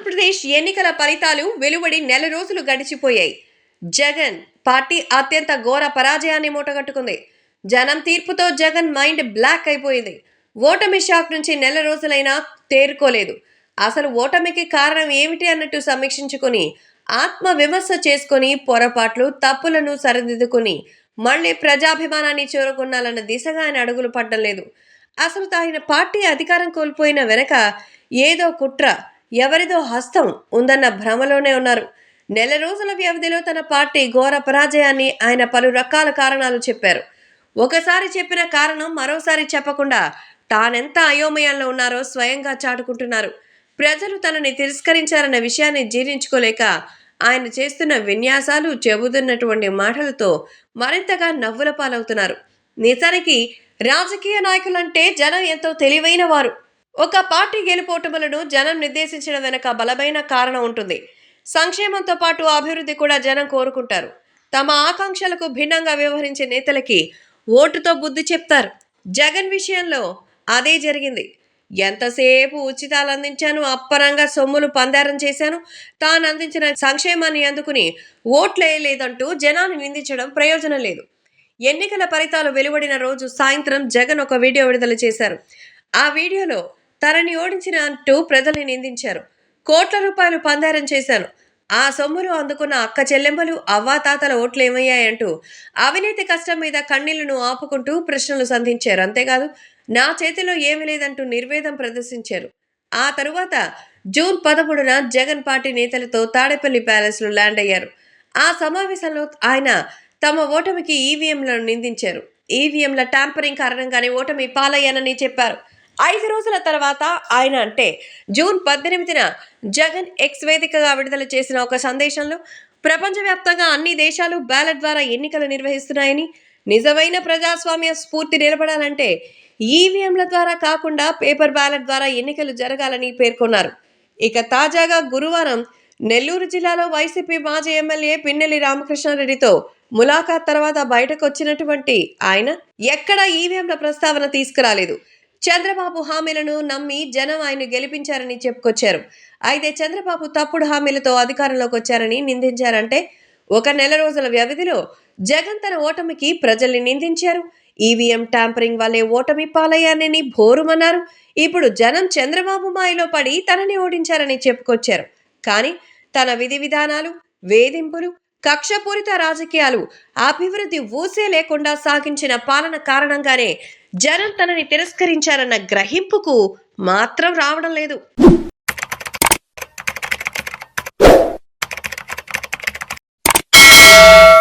ఆంధ్రప్రదేశ్ ఎన్నికల ఫలితాలు వెలువడి నెల రోజులు గడిచిపోయాయి. జగన్ పార్టీ అత్యంత ఘోర పరాజయాన్ని మూటగట్టుకుంది. జనం తీర్పుతో జగన్ మైండ్ బ్లాక్ అయిపోయింది. ఓటమి షాక్ నుంచి నెల రోజులైనా తేరుకోలేదు. అసలు ఓటమికి కారణం ఏమిటి అన్నట్టు సమీక్షించుకుని ఆత్మ విమర్శ చేసుకుని పొరపాట్లు తప్పులను సరిదిద్దుకుని మళ్ళీ ప్రజాభిమానాన్ని చేరుకున్నాలన్న దిశగా ఆయన అడుగులు పడ్డం లేదు. అసలు ఆయన పార్టీ అధికారం కోల్పోయిన వెనక ఏదో కుట్ర, ఎవరిదో హస్తం ఉందన్న భ్రమలోనే ఉన్నారు. నెల రోజుల వ్యవధిలో తన పార్టీ ఘోర పరాజయాన్ని ఆయన పలు రకాల కారణాలు చెప్పారు. ఒకసారి చెప్పిన కారణం మరోసారి చెప్పకుండా తానెంత అయోమయంలో ఉన్నారో స్వయంగా చాటుకుంటున్నారు. ప్రజలు తనని తిరస్కరించారన్న విషయాన్ని జీర్ణించుకోలేక ఆయన చేస్తున్న విన్యాసాలు, చెబుతున్నటువంటి మాటలతో మరింతగా నవ్వుల పాలవుతున్నారు. నిజానికి రాజకీయ నాయకులంటే జనం ఎంతో తెలివైన వారు. ఒక పార్టీ గెలుపోటములను జనం నిర్దేశించడం వెనక బలమైన కారణం ఉంటుంది. సంక్షేమంతో పాటు అభివృద్ధి కూడా జనం కోరుకుంటారు. తమ ఆకాంక్షలకు భిన్నంగా వ్యవహరించే నేతలకి ఓటుతో బుద్ధి చెప్తారు. జగన్ విషయంలో అదే జరిగింది. ఎంతసేపు ఉచితాలు అందించాను, అప్పరంగా సొమ్ములు పందారం చేశాను, తాను అందించిన సంక్షేమాన్ని అందుకుని ఓట్లేయలేదంటూ జనాన్ని నిందించడం ప్రయోజనం లేదు. ఎన్నికల ఫలితాలు వెలువడిన రోజు సాయంత్రం జగన్ ఒక వీడియో విడుదల చేశారు. ఆ వీడియోలో తనని ఓడించిన అంటూ ప్రజల్ని నిందించారు. కోట్ల రూపాయలు పందారం చేశాను, ఆ సొమ్ములు అందుకున్న అక్క చెల్లెమ్మలు, అవ్వాతాతల ఓట్లు ఏమయ్యాయంటూ అవినీతి కష్టం మీద కన్నీళ్లను ఆపుకుంటూ ప్రశ్నలు సంధించారు. అంతేకాదు, నా చేతిలో ఏమీ లేదంటూ నిర్వేదం ప్రదర్శించారు. ఆ తరువాత జూన్ 13న జగన్ పార్టీ నేతలతో తాడేపల్లి ప్యాలెస్ లో ల్యాండ్ అయ్యారు. ఆ సమావేశంలో ఆయన తమ ఓటమికి ఈవీఎంలను నిందించారు. ఈవీఎంల ట్యాంపరింగ్ కారణంగానే ఓటమి పాలయ్యానని చెప్పారు. 5 రోజుల తర్వాత ఆయన అంటే జూన్ 18న జగన్ ఎక్స్ వేదికగా విడుదల చేసిన ఒక సందేశంలో ప్రపంచవ్యాప్తంగా అన్ని దేశాలు బ్యాలెట్ ద్వారా ఎన్నికలు నిర్వహిస్తున్నాయని, నిజమైన ప్రజాస్వామ్య స్ఫూర్తి నిలబడాలంటే ఈవీఎంల ద్వారా కాకుండా పేపర్ బ్యాలెట్ ద్వారా ఎన్నికలు జరగాలని పేర్కొన్నారు. ఇక తాజాగా గురువారం నెల్లూరు జిల్లాలో వైసీపీ మాజీ ఎమ్మెల్యే పిన్నెల్లి రామకృష్ణారెడ్డితో ములాఖాత్ తర్వాత బయటకు వచ్చినటువంటి ఆయన ఎక్కడా ఈవీఎంల ప్రస్తావన తీసుకురాలేదు. చంద్రబాబు హామీలను నమ్మి జనం ఆయన్ను గెలిపించారని చెప్పుకొచ్చారు. అయితే చంద్రబాబు తప్పుడు హామీలతో అధికారంలోకి వచ్చారని నిందించారంటే ఒక నెల రోజుల వ్యవధిలో జగన్ తన ఓటమికి ప్రజల్ని నిందించారు. ఈవీఎం ట్యాంపరింగ్ వల్లే ఓటమి పాలయ్యానని భోరుమన్నారు. ఇప్పుడు జనం చంద్రబాబు మాయలో పడి తనని ఓడించారని చెప్పుకొచ్చారు. కానీ తన విధి విధానాలు, వేధింపులు, కక్షపూరిత రాజకీయాలు, అభివృద్ధి ఊసే లేకుండా సాగించిన పాలన కారణంగానే జనం తనని తిరస్కరించారన్న గ్రహింపుకు మాత్రం రావడం లేదు.